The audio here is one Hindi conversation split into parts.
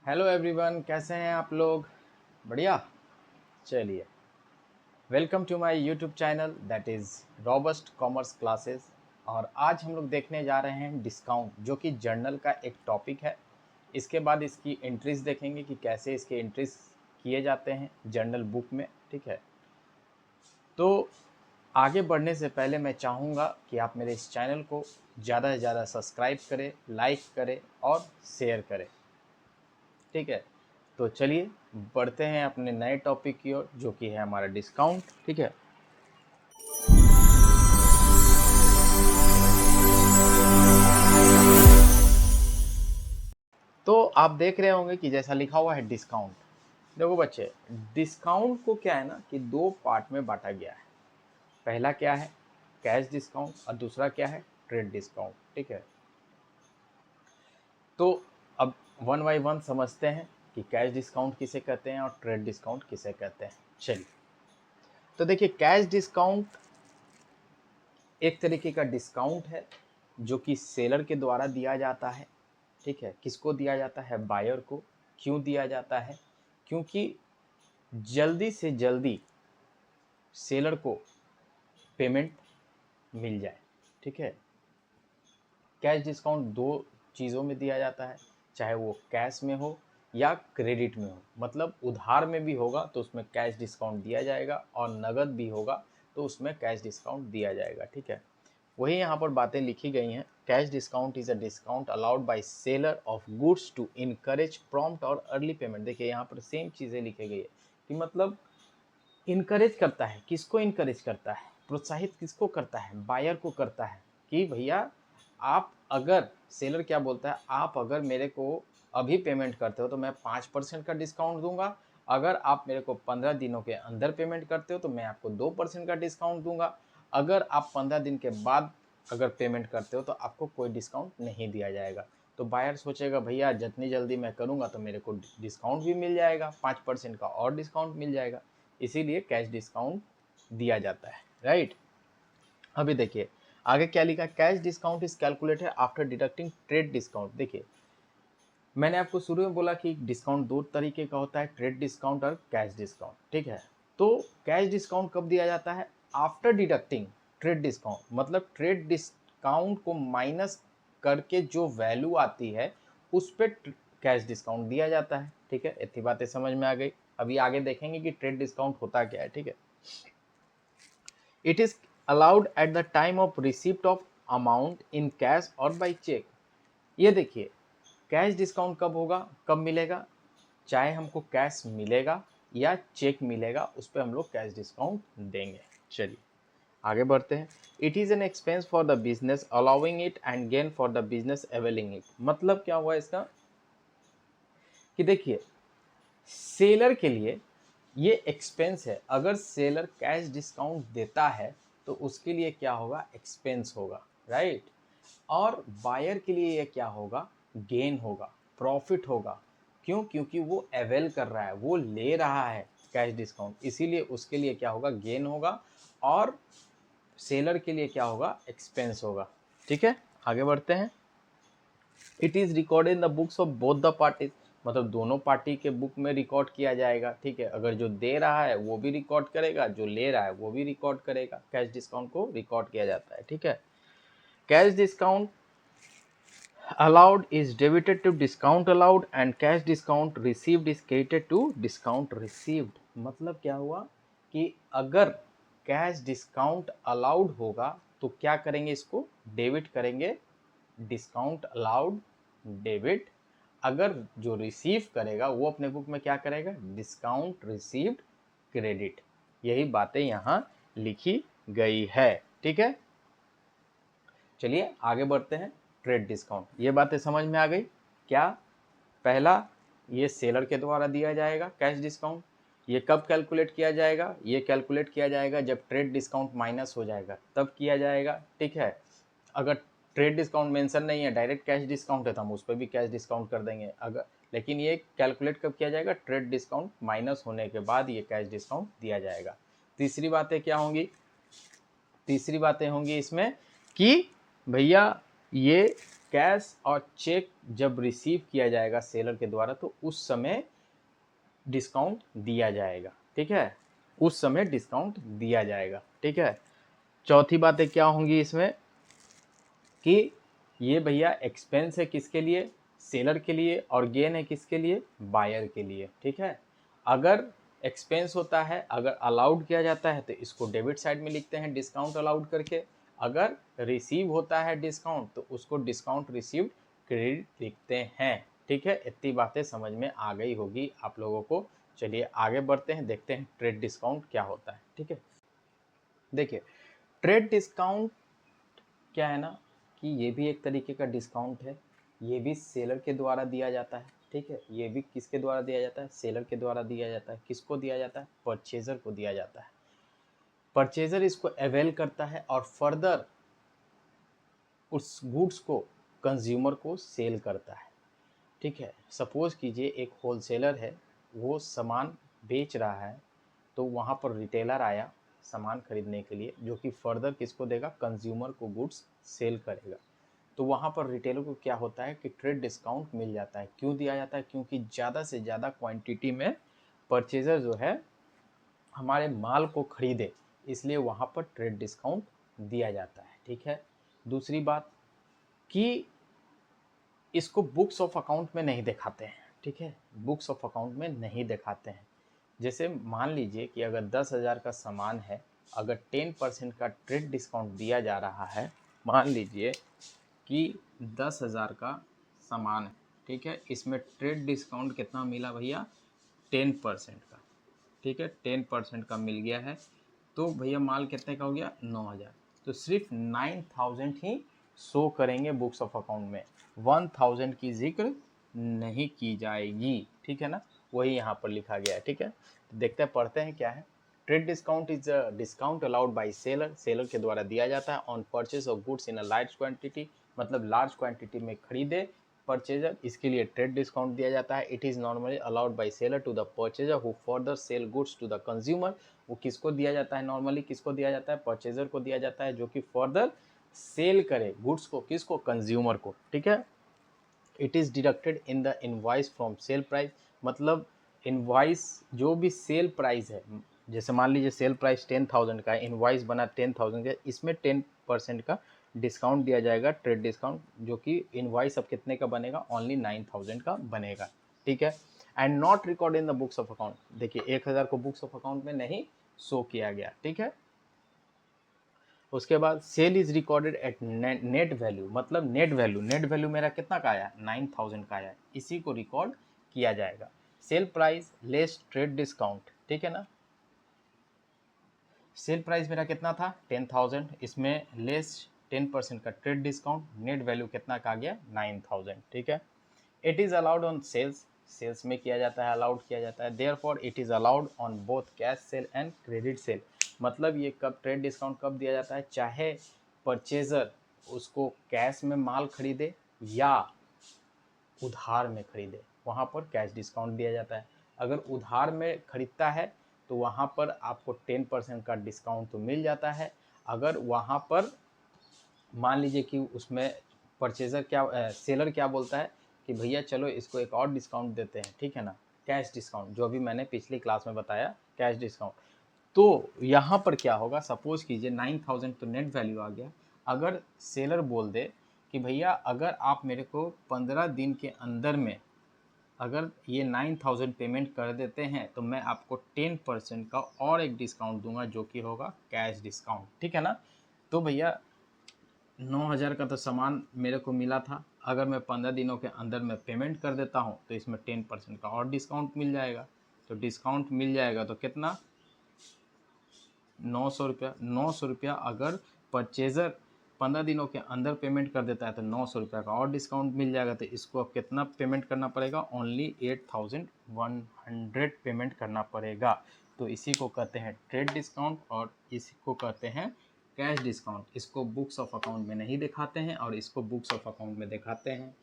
हेलो एवरीवन, कैसे हैं आप लोग? बढ़िया। चलिए, welcome to my YouTube channel that is Robust Commerce Classes. और आज हम लोग देखने जा रहे हैं डिस्काउंट, जो कि जर्नल का एक टॉपिक है। इसके बाद इसकी एंट्रीज देखेंगे कि कैसे इसके एंट्रीज किए जाते हैं जर्नल बुक में। ठीक है, तो आगे बढ़ने से पहले मैं चाहूँगा कि आप मेरे इस चैनल को ज़्यादा से ज़्यादा सब्सक्राइब करें, लाइक करें और शेयर करें। ठीक है, तो चलिए बढ़ते हैं अपने नए टॉपिक की ओर, जो कि है हमारा डिस्काउंट। ठीक है, तो आप देख रहे होंगे कि जैसा लिखा हुआ है डिस्काउंट। देखो बच्चे, डिस्काउंट को क्या है ना कि दो पार्ट में बांटा गया है। पहला क्या है, कैश डिस्काउंट, और दूसरा क्या है, ट्रेड डिस्काउंट। ठीक है, तो अब वन बाई वन समझते हैं कि कैश डिस्काउंट किसे कहते हैं और ट्रेड डिस्काउंट किसे कहते हैं। चलिए, तो देखिए, कैश डिस्काउंट एक तरीके का डिस्काउंट है जो कि सेलर के द्वारा दिया जाता है। ठीक है, किसको दिया जाता है? बायर को। क्यों दिया जाता है? क्योंकि जल्दी से जल्दी सेलर को पेमेंट मिल जाए। ठीक है, कैश डिस्काउंट दो चीज़ों में दिया जाता है, चाहे वो कैश में हो या क्रेडिट में हो। मतलब उधार में भी होगा तो उसमें कैश डिस्काउंट दिया जाएगा, और नगद भी होगा तो उसमें कैश डिस्काउंट दिया जाएगा। ठीक है, वही यहाँ पर बातें लिखी गई हैं। Cash discount is a discount allowed by seller of goods to encourage prompt और अर्ली पेमेंट। देखिए, यहाँ पर सेम चीज़ें लिखी गई है कि मतलब इनकरेज करता है, किसको इनकरेज करता है, प्रोत्साहित किसको करता है? बायर को करता है कि भैया आप अगर, सेलर क्या बोलता है, आप अगर मेरे को अभी पेमेंट करते हो तो मैं 5% का डिस्काउंट दूंगा, अगर आप मेरे को 15 दिनों के अंदर पेमेंट करते हो तो मैं आपको 2% का डिस्काउंट दूंगा, अगर आप 15 दिन के बाद अगर पेमेंट करते हो तो आपको कोई डिस्काउंट नहीं दिया जाएगा। तो बायर सोचेगा भैया जितनी जल्दी मैं करूँगा तो मेरे को डिस्काउंट भी मिल जाएगा, 5% का और डिस्काउंट मिल जाएगा, इसीलिए कैश डिस्काउंट दिया जाता है। राइट, अभी देखिए आगे क्या लिखा, cash discount is calculated after deducting trade discount. देखिए, मैंने आपको शुरू में बोला कि डिस्काउंट दो तरीके का होता है, ट्रेड डिस्काउंट और कैश डिस्काउंट। ठीक है, तो कैश डिस्काउंट कब दिया जाता है? After deducting trade discount. मतलब ट्रेड डिस्काउंट को माइनस करके जो वैल्यू आती है उस पर कैश डिस्काउंट दिया जाता है। ठीक है, इतनी बातें समझ में आ गई। अभी आगे देखेंगे कि ट्रेड डिस्काउंट होता क्या है। ठीक है, it is allowed at the time of receipt of amount in cash और बाई चेक। ये देखिए, कैश डिस्काउंट कब होगा, कब मिलेगा? चाहे हमको कैश मिलेगा या चेक मिलेगा, उस पर हम लोग कैश डिस्काउंट देंगे। चलिए आगे बढ़ते हैं। It is an expense for the business allowing it and gain for the business availing it. मतलब क्या हुआ इसका कि देखिए, सेलर के लिए ये एक्सपेंस है। अगर सेलर कैश डिस्काउंट देता है तो उसके लिए क्या होगा? एक्सपेंस होगा। राइट, और बायर के लिए ये क्या होगा? गेन होगा, प्रॉफिट होगा। क्यों? क्योंकि वो अवेल कर रहा है, वो ले रहा है कैश डिस्काउंट, इसीलिए उसके लिए क्या होगा? गेन होगा। और सेलर के लिए क्या होगा? एक्सपेंस होगा। ठीक है, आगे बढ़ते हैं। It is recorded in the books of both the parties. मतलब दोनों पार्टी के बुक में रिकॉर्ड किया जाएगा। ठीक है, अगर जो दे रहा है वो भी रिकॉर्ड करेगा, जो ले रहा है वो भी रिकॉर्ड करेगा। कैश डिस्काउंट को रिकॉर्ड किया जाता है। ठीक है, cash discount allowed is debited to discount allowed and cash discount received is credited to discount received। मतलब क्या हुआ कि अगर कैश डिस्काउंट अलाउड होगा तो क्या करेंगे? इसको डेबिट करेंगे, डिस्काउंट अलाउड डेबिट। अगर जो रिसीव करेगा वो अपने बुक में क्या करेगा? Discount received credit. यही बातें यहाँ लिखी गई है। ठीक है, चलिए आगे बढ़ते हैं। ट्रेड डिस्काउंट, ये बातें समझ में आ गई क्या? पहला, ये सेलर के द्वारा दिया जाएगा कैश डिस्काउंट। ये कब कैलकुलेट किया जाएगा? ये कैलकुलेट किया जाएगा जब ट्रेड डिस्काउंट माइनस हो जाएगा, तब किया जाएगा। ठीक है, अगर ट्रेड डिस्काउंट मेंशन नहीं है, डायरेक्ट कैश डिस्काउंट है, तो हम उस पर भी कैश डिस्काउंट कर देंगे। अगर, लेकिन ये कैलकुलेट कब किया जाएगा? ट्रेड डिस्काउंट माइनस होने के बाद ये कैश डिस्काउंट दिया जाएगा। तीसरी बातें क्या होंगी? तीसरी बातें होंगी इसमें कि भैया ये कैश और चेक जब रिसीव किया जाएगा सेलर के द्वारा तो उस समय डिस्काउंट दिया जाएगा, ठीक है, उस समय डिस्काउंट दिया जाएगा, ठीक है। चौथी बातें क्या होंगी इसमें कि ये भैया एक्सपेंस है किसके लिए, सेलर के लिए, और गेन है किसके लिए, बायर के लिए, ठीक है। अगर एक्सपेंस होता है, अगर अलाउड किया जाता है तो इसको डेबिट साइड में लिखते हैं डिस्काउंट अलाउड करके, अगर रिसीव होता है डिस्काउंट तो उसको डिस्काउंट रिसीव्ड क्रेडिट लिखते हैं, ठीक है। इतनी बातें समझ में आ गई होगी आप लोगों को। चलिए आगे बढ़ते हैं, देखते हैं ट्रेड डिस्काउंट क्या होता है, ठीक है। देखिए ट्रेड डिस्काउंट क्या है ना कि ये भी एक तरीके का डिस्काउंट है, ये भी सेलर के द्वारा दिया जाता है, ठीक है। ये भी किसके द्वारा दिया जाता है, सेलर के द्वारा दिया जाता है। किसको दिया जाता है, परचेजर को दिया जाता है। परचेजर इसको अवेल करता है और फर्दर उस गुड्स को कंज्यूमर को सेल करता है, ठीक है। सपोज कीजिए एक होलसेलर है, वो सामान बेच रहा है, तो वहाँ पर रिटेलर आया सामान खरीदने के लिए, जो कि फर्दर किसको देगा, कंज्यूमर को गुड्स सेल करेगा। तो वहाँ पर रिटेलर को क्या होता है कि ट्रेड डिस्काउंट मिल जाता है। क्यों दिया जाता है, क्योंकि ज़्यादा से ज़्यादा क्वांटिटी में परचेजर जो है हमारे माल को खरीदे, इसलिए वहाँ पर ट्रेड डिस्काउंट दिया जाता है, ठीक है। दूसरी बात कि इसको बुक्स ऑफ अकाउंट में नहीं दिखाते हैं, ठीक है, बुक्स ऑफ अकाउंट में नहीं दिखाते हैं। जैसे मान लीजिए कि अगर 10,000 का सामान है, अगर 10% का ट्रेड डिस्काउंट दिया जा रहा है, मान लीजिए कि 10,000 का सामान है, ठीक है, इसमें ट्रेड डिस्काउंट कितना मिला भैया, 10% का, ठीक है, 10% का मिल गया है। तो भैया माल कितने का हो गया, 9,000। तो सिर्फ 9,000 ही शो करेंगे बुक्स ऑफ अकाउंट में, 1,000 की जिक्र नहीं की जाएगी, ठीक है ना, वही यहाँ पर लिखा गया है, ठीक है। तो देखते हैं, पढ़ते हैं क्या है। Trade discount is a discount allowed by seller, seller के द्वारा दिया जाता है on purchase of goods in a large quantity, मतलब लार्ज क्वांटिटी में खरीदे परचेजर, इसके लिए ट्रेड डिस्काउंट दिया जाता है। It is normally allowed by seller to the purchaser who further sell goods to the consumer, वो किसको दिया जाता है, नॉर्मली किसको दिया जाता है, परचेजर को दिया जाता है, जो कि फर्दर सेल करे गुड्स को, किसको, कंज्यूमर को, ठीक है। It is deducted in the invoice from sale price, मतलब इनवाइस जो भी सेल प्राइस है, जैसे मान लीजिए सेल प्राइस 10,000 का है, इनवाइस बना 10,000 का, इसमें 10% का डिस्काउंट दिया जाएगा, ट्रेड डिस्काउंट, जो कि इनवाइस अब कितने का बनेगा, ओनली 9,000 का बनेगा, ठीक है। And not record in the books of account, देखिए 1,000 को बुक्स ऑफ अकाउंट में नहीं शो किया गया, ठीक है। उसके बाद sale is recorded at net value, मतलब नेट वैल्यू, नेट वैल्यू मेरा कितना का आया, 9,000 का आया, इसी को रिकॉर्ड किया जाएगा। Sale price less trade discount, ठीक है ना, सेल प्राइस मेरा कितना था 10,000, इसमें लेस 10% का ट्रेड डिस्काउंट, नेट वैल्यू कितना का आ गया 9,000, ठीक है। It is allowed on sales, sales में किया जाता है, अलाउड किया जाता है। Therefore it is allowed on both cash sale and credit sale, मतलब ये कब ट्रेड डिस्काउंट कब दिया जाता है, चाहे परचेजर उसको कैश में माल खरीदे या उधार में खरीदे, वहाँ पर कैश डिस्काउंट दिया जाता है। अगर उधार में खरीदता है तो वहाँ पर आपको 10% का डिस्काउंट तो मिल जाता है। अगर वहाँ पर मान लीजिए कि उसमें परचेज़र क्या सेलर क्या बोलता है कि भैया चलो इसको एक और डिस्काउंट देते हैं, ठीक है ना, कैश डिस्काउंट, जो अभी मैंने पिछली क्लास में बताया कैश डिस्काउंट। तो यहाँ पर क्या होगा, सपोज कीजिए 9,000 तो नेट वैल्यू आ गया, अगर सेलर बोल दे कि भैया अगर आप मेरे को 15 दिन के अंदर में अगर ये 9,000 पेमेंट कर देते हैं तो मैं आपको 10% का और एक डिस्काउंट दूंगा, जो कि होगा कैश डिस्काउंट, ठीक है ना। तो भैया 9,000 का तो सामान मेरे को मिला था, अगर मैं 15 दिनों के अंदर में पेमेंट कर देता हूँ तो इसमें 10% का और डिस्काउंट मिल जाएगा। तो डिस्काउंट मिल जाएगा तो कितना, 900 रुपया, 900 रुपया अगर परचेज़र 15 दिनों के अंदर पेमेंट कर देता है तो 900 रुपया का और डिस्काउंट मिल जाएगा। तो इसको अब कितना पेमेंट करना पड़ेगा, ओनली 8,100 पेमेंट करना पड़ेगा। तो इसी को कहते हैं ट्रेड डिस्काउंट और इसी को कहते हैं कैश डिस्काउंट। इसको बुक्स ऑफ अकाउंट में नहीं दिखाते हैं और इसको बुक्स ऑफ अकाउंट में दिखाते हैं।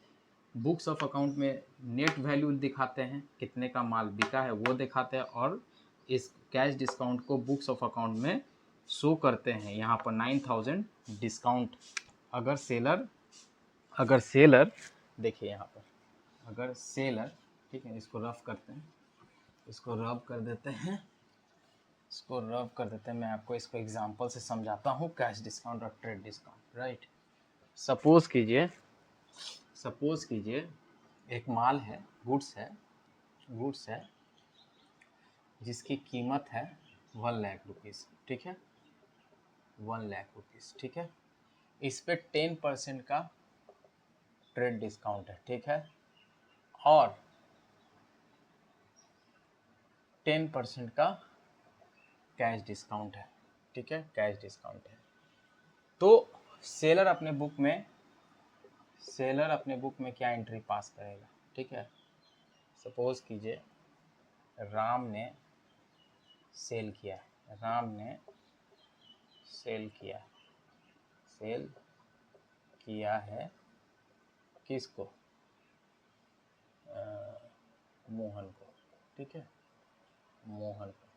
बुक्स ऑफ अकाउंट में नेट वैल्यू दिखाते हैं, कितने का माल बिका है वो दिखाते हैं, और इस कैश डिस्काउंट को बुक्स ऑफ अकाउंट में शो करते हैं। यहाँ पर 9,000 डिस्काउंट अगर सेलर अगर सेलर, देखिए यहाँ पर, अगर सेलर, ठीक है, इसको रफ करते हैं, इसको रब कर देते हैं, इसको रब कर देते हैं। मैं आपको इसको एग्जांपल से समझाता हूँ, कैश डिस्काउंट और ट्रेड डिस्काउंट, राइट। सपोज कीजिए एक माल है, गुड्स है जिसकी कीमत है 1,00,000 रुपीज़, ठीक है, 1,00,000 रुपीज़, ठीक है। इस पे 10% का ट्रेड डिस्काउंट है, ठीक है, और 10% का कैश डिस्काउंट है, ठीक है, कैश डिस्काउंट है। तो सेलर अपने बुक में क्या एंट्री पास करेगा, ठीक है। सपोज कीजिए राम ने सेल किया है, सेल किया है किसको, मोहन को, ठीक है, मोहन को,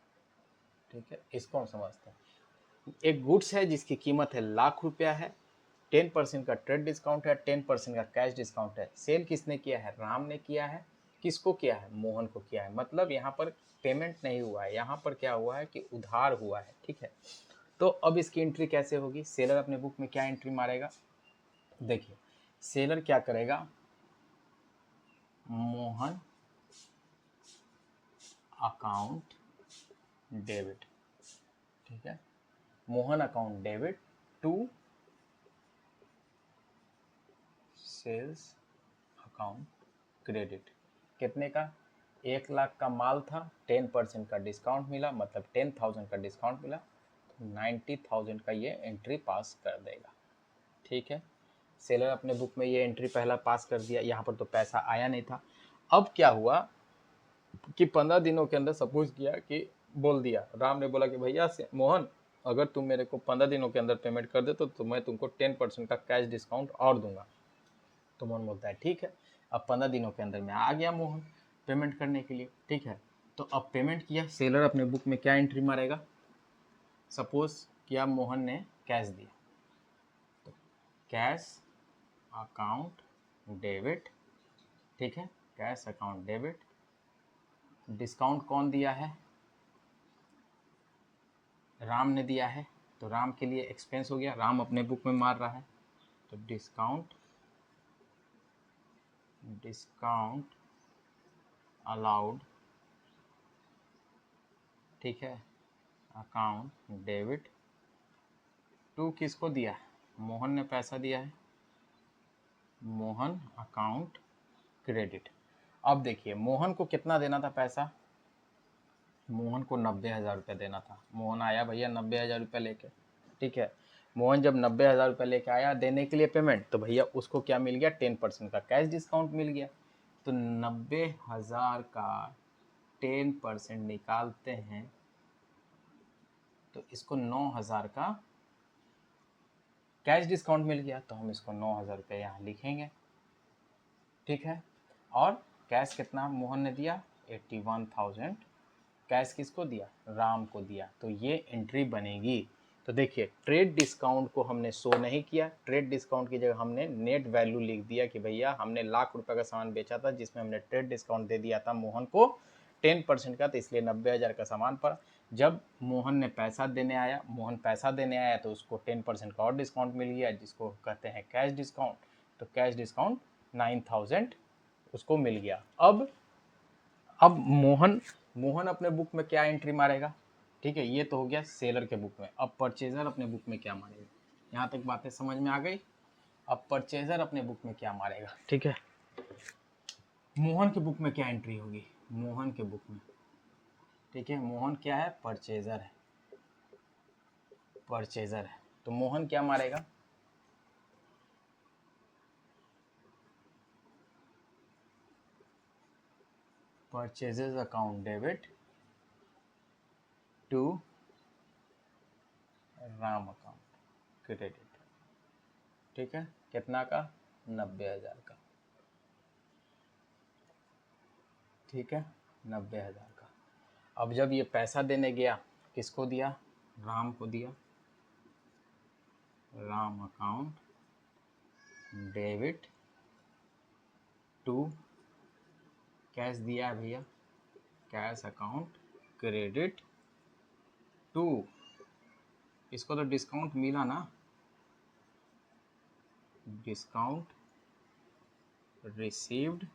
ठीक है। इसको हम समझते हैं, एक गुड्स है जिसकी कीमत है 1,00,000 रुपया है, 10% का ट्रेड डिस्काउंट है, 10% का कैश डिस्काउंट है। सेल किसने किया है, राम ने किया है, किसको किया है, मोहन को किया है। मतलब यहाँ पर पेमेंट नहीं हुआ है, यहाँ पर क्या हुआ है कि उधार हुआ है, ठीक है। तो अब इसकी एंट्री कैसे होगी, सेलर अपने बुक में क्या एंट्री मारेगा, देखिए सेलर क्या करेगा, मोहन अकाउंट डेबिट, ठीक है, Mohan account debit to sales account credit. कितने का, 1,00,000 का माल था, 10% का डिस्काउंट मिला, मतलब 10,000 का डिस्काउंट मिला, तो 90,000 का ये एंट्री पास कर देगा, ठीक है। सेलर अपने बुक में ये एंट्री पहला पास कर दिया, यहाँ पर तो पैसा आया नहीं था। अब क्या हुआ कि 15 दिनों के अंदर, सपोज किया कि बोल दिया, राम ने बोला कि भैया से मोहन, अगर तुम मेरे को 15 दिनों के अंदर पेमेंट कर दे तो मैं तुमको 10% का कैश डिस्काउंट और दूंगा। तो मोहन बोलता है ठीक है। अब 15 दिनों के अंदर में आ गया मोहन पेमेंट करने के लिए, ठीक है। तो अब पेमेंट किया, सेलर अपने बुक में क्या एंट्री मारेगा, सपोज किया मोहन ने कैश दिया, तो कैश अकाउंट डेबिट, ठीक है, कैश अकाउंट डेबिट। डिस्काउंट कौन दिया है, राम ने दिया है, तो राम के लिए एक्सपेंस हो गया, राम अपने बुक में मार रहा है, तो डिस्काउंट अलाउड, ठीक है, अकाउंट डेबिट टू किसको दिया, मोहन ने पैसा दिया है, मोहन अकाउंट क्रेडिट। अब देखिए मोहन को कितना देना था पैसा, मोहन को 90,000 रुपये देना था। मोहन आया भैया 90,000 रुपये लेके, ठीक है। मोहन जब 90,000 रुपये लेके आया देने के लिए पेमेंट, तो भैया उसको क्या मिल गया, 10% का कैश डिस्काउंट मिल गया। तो 90,000 का 10% निकालते हैं तो इसको 9,000 का कैश डिस्काउंट मिल गया, तो हम इसको 9,000 रुपये यहाँ लिखेंगे, ठीक है। और कैश कितना मोहन ने दिया, 81,000, कैश किसको दिया, राम को दिया, तो ये एंट्री बनेगी। तो देखिए ट्रेड डिस्काउंट को हमने शो नहीं किया, ट्रेड डिस्काउंट की जगह हमने नेट वैल्यू लिख दिया कि भैया हमने 1,00,000 का सामान बेचा था जिसमें हमने ट्रेड डिस्काउंट दे दिया था मोहन को 10% का, तो इसलिए 90,000 का सामान पड़ा। जब मोहन ने पैसा देने आया, तो उसको 10% का और डिस्काउंट मिल गया जिसको कहते हैं कैश डिस्काउंट, तो कैश डिस्काउंट 9,000 उसको मिल गया। अब मोहन अपने बुक में क्या एंट्री मारेगा, ठीक है, ये तो हो गया सेलर के बुक में। अब परचेजर अपने बुक में क्या मारेगा, यहाँ तक बातें समझ में आ गई। अब परचेजर अपने बुक में क्या मारेगा, ठीक है, मोहन के बुक में क्या एंट्री होगी, मोहन के बुक में, ठीक है, मोहन क्या है, परचेजर है, तो मोहन क्या मारेगा, purchases account debit to Ram account credit, ठीक है, कितना का, 90,000 का, ठीक है, 90,000 का। अब जब ये पैसा देने गया, किसको दिया, राम को दिया, Ram account debit to, cash दिया है भैया, कैश अकाउंट क्रेडिट टू, इसको तो डिस्काउंट मिला ना, डिस्काउंट रिसीव्ड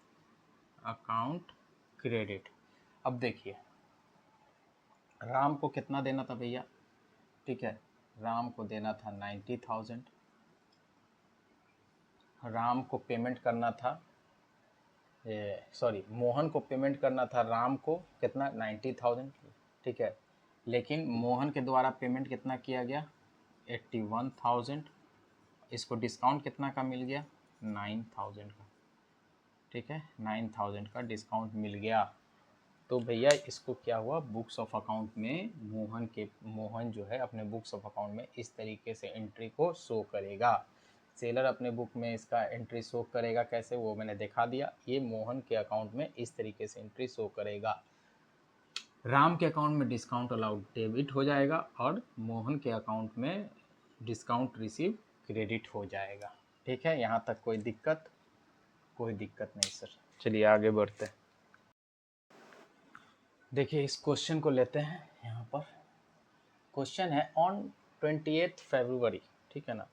अकाउंट क्रेडिट। अब देखिए राम को कितना देना था भैया, ठीक है, राम को देना था 90,000, राम को पेमेंट करना था, सॉरी मोहन को पेमेंट करना था राम को कितना 90,000, ठीक है, लेकिन मोहन के द्वारा पेमेंट कितना किया गया 81,000, इसको डिस्काउंट कितना का मिल गया 9,000 का, ठीक है, 9,000 का डिस्काउंट मिल गया। तो भैया इसको क्या हुआ, बुक्स ऑफ अकाउंट में मोहन जो है अपने बुक्स ऑफ अकाउंट में इस तरीके से एंट्री को शो करेगा। सेलर अपने बुक में इसका एंट्री शो करेगा कैसे, वो मैंने दिखा दिया। ये मोहन के अकाउंट में इस तरीके से एंट्री शो करेगा। राम के अकाउंट में डिस्काउंट अलाउड डेबिट हो जाएगा और मोहन के अकाउंट में डिस्काउंट रिसीव क्रेडिट हो जाएगा। ठीक है, यहाँ तक कोई दिक्कत? कोई दिक्कत नहीं सर। चलिए आगे बढ़ते हैं। देखिए इस क्वेश्चन को लेते हैं। यहाँ पर क्वेश्चन है ऑन 28 फरवरी, ठीक है ना,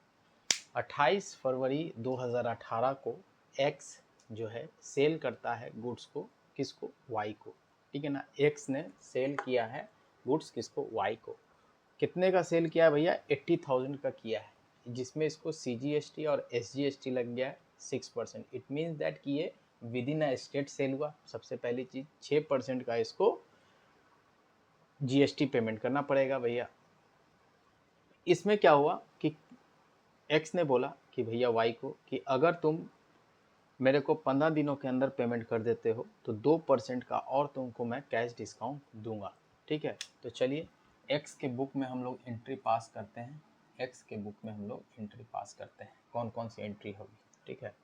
28 फरवरी 2018 को एक्स जो है सेल करता है गुड्स को, किसको, वाई को, ठीक है ना। एक्स ने सेल किया है गुड्स किसको, वाई को। कितने का सेल किया है भैया, 80,000 का किया है, जिसमें इसको CGST और SGST लग गया है 6%। इट मीन्स दैट कि ये within a state sale हुआ। सबसे पहली चीज 6% का इसको GST पेमेंट करना पड़ेगा भैया। इसमें क्या हुआ कि एक्स ने बोला कि भैया वाई को कि अगर तुम मेरे को 15 दिनों के अंदर पेमेंट कर देते हो तो 2% का और तुमको मैं कैश डिस्काउंट दूंगा, ठीक है। तो चलिए एक्स के बुक में हम लोग एंट्री पास करते हैं। एक्स के बुक में हम लोग एंट्री पास करते हैं, कौन कौन सी एंट्री होगी, ठीक है।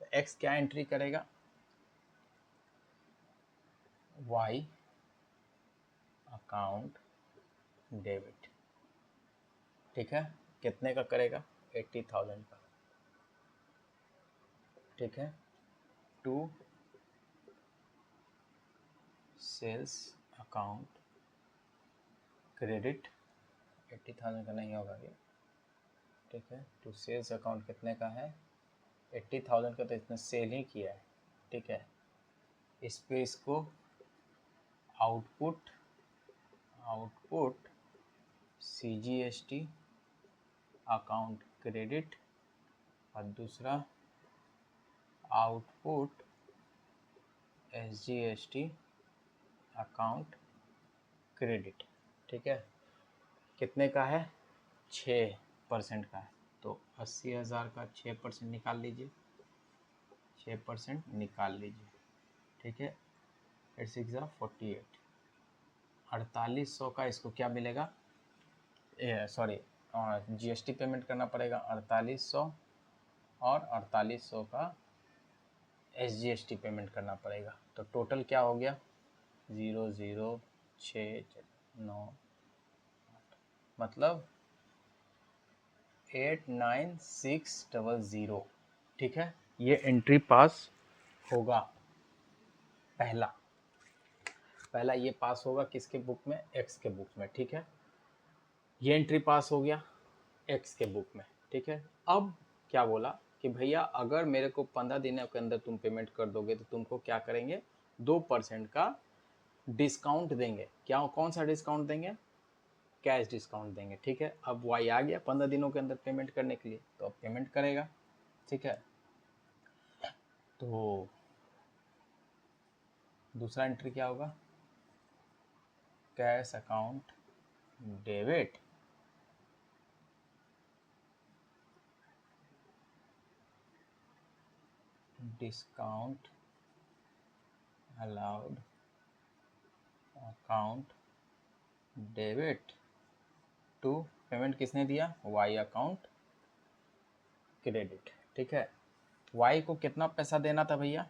तो एक्स क्या एंट्री करेगा, वाई अकाउंट डेबिट, ठीक है, कितने का करेगा 80,000 का, ठीक है, टू सेल्स अकाउंट क्रेडिट, 80,000 का नहीं होगा ये, ठीक है, टू सेल्स अकाउंट कितने का है 80,000 का, तो इसने सेल ही किया है, ठीक है। इस पे इसको आउटपुट CGST अकाउंट क्रेडिट और दूसरा आउटपुट SGST अकाउंट क्रेडिट, ठीक है। कितने का है 6% का है, तो 80,000 का 6% निकाल लीजिए, 6% निकाल लीजिए, ठीक है। 8 6 48, 4800 का इसको क्या मिलेगा, सॉरी GST पेमेंट करना पड़ेगा 4800 और 4800 का SGST पेमेंट करना पड़ेगा। तो टोटल क्या हो गया 0069, मतलब 89600, ठीक है। ये एंट्री पास होगा, पहला ये पास होगा किसके बुक में, एक्स के बुक में, ठीक है। ये एंट्री पास हो गया एक्स के बुक में, ठीक है। अब क्या बोला कि भैया अगर मेरे को 15 दिनों के अंदर तुम पेमेंट कर दोगे तो तुमको क्या करेंगे 2% का डिस्काउंट देंगे। क्या, कौन सा डिस्काउंट देंगे, कैश डिस्काउंट देंगे, ठीक है। अब वाई आ गया 15 दिनों के अंदर पेमेंट करने के लिए, तो अब पेमेंट करेगा, ठीक है। तो दूसरा एंट्री क्या होगा, cash account debit discount allowed account debit to, payment किसने दिया, वाई अकाउंट क्रेडिट, ठीक है। वाई को कितना पैसा देना था भैया,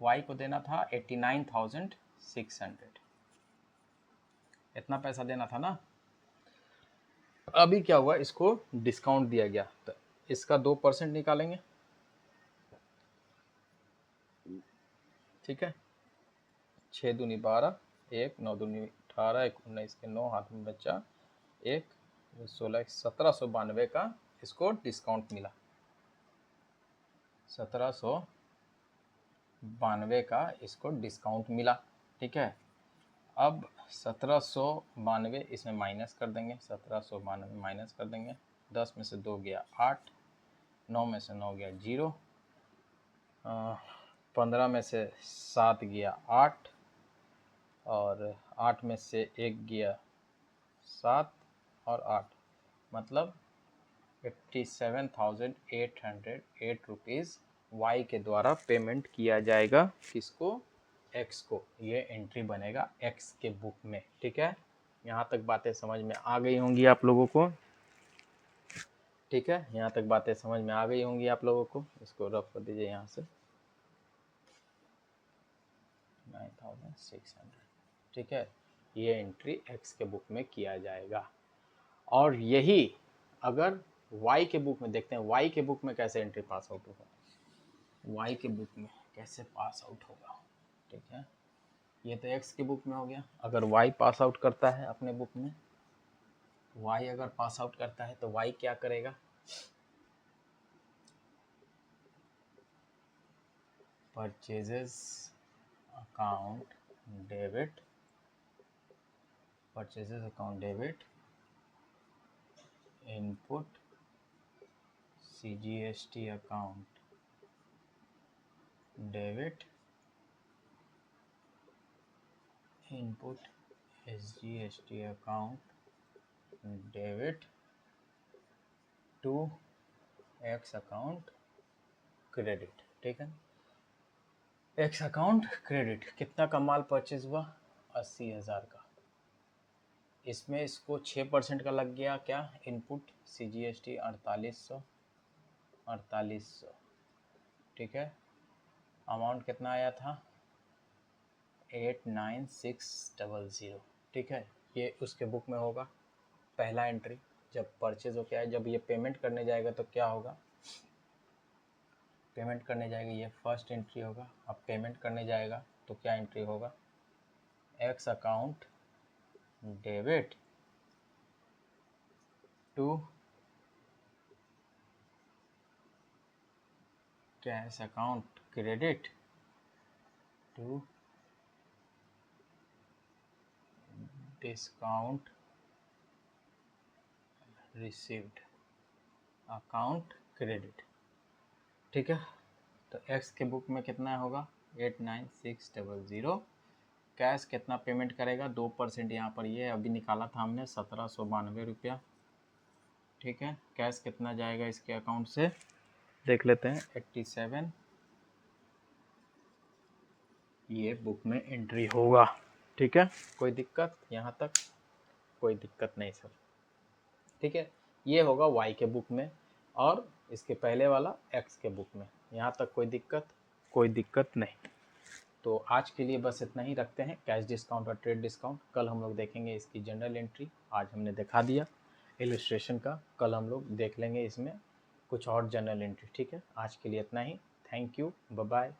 वाई को देना था 89,600, इतना पैसा देना था ना। अभी क्या हुआ, इसको डिस्काउंट दिया गया, तो इसका 2% निकालेंगे, ठीक है। 6 दूनी 12, 1 9 दूनी 18, 1 19 के 9, हाथ में बचा 1, 16 1792 का इसको डिस्काउंट मिला। 1792 का इसको डिस्काउंट मिला, ठीक है। अब 1792 इसमें माइनस कर देंगे, 1792 माइनस कर देंगे। 10 में से 2 गया 8, 9 में से 9 गया 0, 15 में से 7 गया 8, और 8 में से 1 गया 7 और 8, मतलब 57,808 रुपीज़ वाई के द्वारा पेमेंट किया जाएगा। किसको? एक्स को। ये एंट्री बनेगा एक्स के बुक में, ठीक है। यहाँ तक बातें समझ में आ गई होंगी आप लोगों को, ठीक है। यहाँ तक बातें समझ में आ गई होंगी आप लोगों को। इसको रफ कर दीजिए यहाँ से 9,600, ठीक है। ये एंट्री एक्स के बुक में किया जाएगा। और यही अगर वाई के बुक में देखते हैं, वाई के बुक में कैसे एंट्री पास आउट होगा, वाई के बुक में कैसे पास आउट होगा, ठीक है। ये तो एक्स के बुक में हो गया। अगर वाई पास आउट करता है अपने बुक में, वाई अगर पास आउट करता है तो वाई क्या करेगा, purchases account debit, purchases account debit, input CGST account debit, input SGST account debit to X account credit, ठीक है। एक्स अकाउंट क्रेडिट, कितना का माल परचेज हुआ? 80,000 का। इसमें इसको 6% का लग गया क्या? इनपुट CGST 4800, ठीक है। अमाउंट कितना आया था? 89600, ठीक है। ये उसके बुक में होगा पहला एंट्री। जब परचेज हो क्या है, जब ये पेमेंट करने जाएगा तो क्या होगा, पेमेंट करने जाएगा, ये फर्स्ट एंट्री होगा। अब पेमेंट करने जाएगा तो क्या एंट्री होगा, X account debit to cash account credit to discount received account credit, ठीक है। तो एक्स के बुक में कितना होगा? 89600। कैश कितना पेमेंट करेगा? 2% यहाँ पर ये अभी निकाला था हमने 1792 रुपया, ठीक है। कैश कितना जाएगा इसके अकाउंट से, देख लेते हैं। 87, ये बुक में एंट्री होगा, ठीक है। कोई दिक्कत? यहाँ तक कोई दिक्कत नहीं सर, ठीक है। ये होगा वाई के बुक में और इसके पहले वाला एक्स के बुक में। यहाँ तक कोई दिक्कत? कोई दिक्कत नहीं। तो आज के लिए बस इतना ही रखते हैं, कैश डिस्काउंट और ट्रेड डिस्काउंट। कल हम लोग देखेंगे इसकी जनरल एंट्री। आज हमने दिखा दिया इलस्ट्रेशन का, कल हम लोग देख लेंगे इसमें कुछ और जनरल एंट्री, ठीक है। आज के लिए इतना ही। Thank you, bye bye.